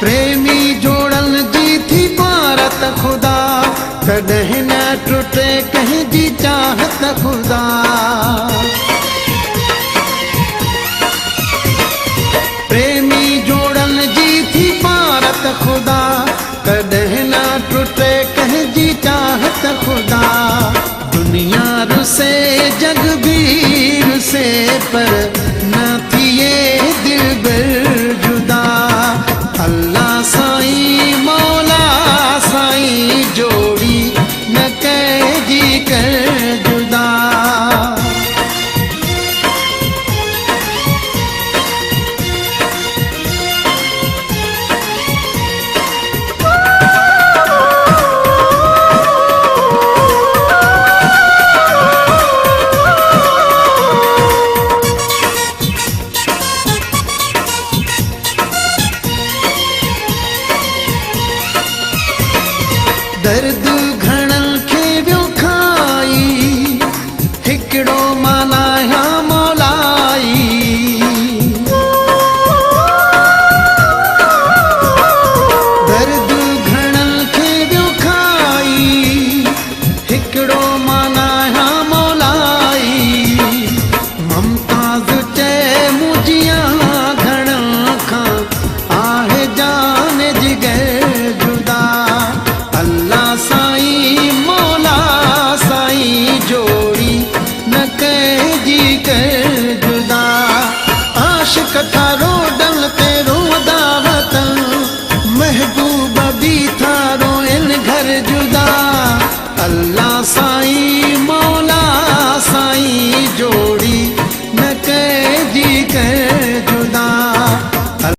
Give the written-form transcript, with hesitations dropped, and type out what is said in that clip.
प्रेमी जोड़न जी थी पारत खुदा, कॾहिं न टुटे कहीं जी चाहत खुदा। प्रेमी जोड़न जी थी पारत खुदा, कॾहिं न टुटे कहीं जी चाहत खुदा। दुनिया रुसे जग भी रुसे पर न थिए दिलबर जुदा। अल्लाह साईं मौला साईं जोड़ी न कैजी कर जुदा। दर्द घणन खे वियो खाई, हिकिड़ो माना या मौलाई। दर्द घणन खे वियो खाई, हिकिड़ो माना या मौलाई। ममताज़ चए मुझिया घणन खां आहे जान जिगर जुदा। अल्लाह साईं मौला साईं जोड़ी न कैजी कर जुदा। आशिक था रोडन ते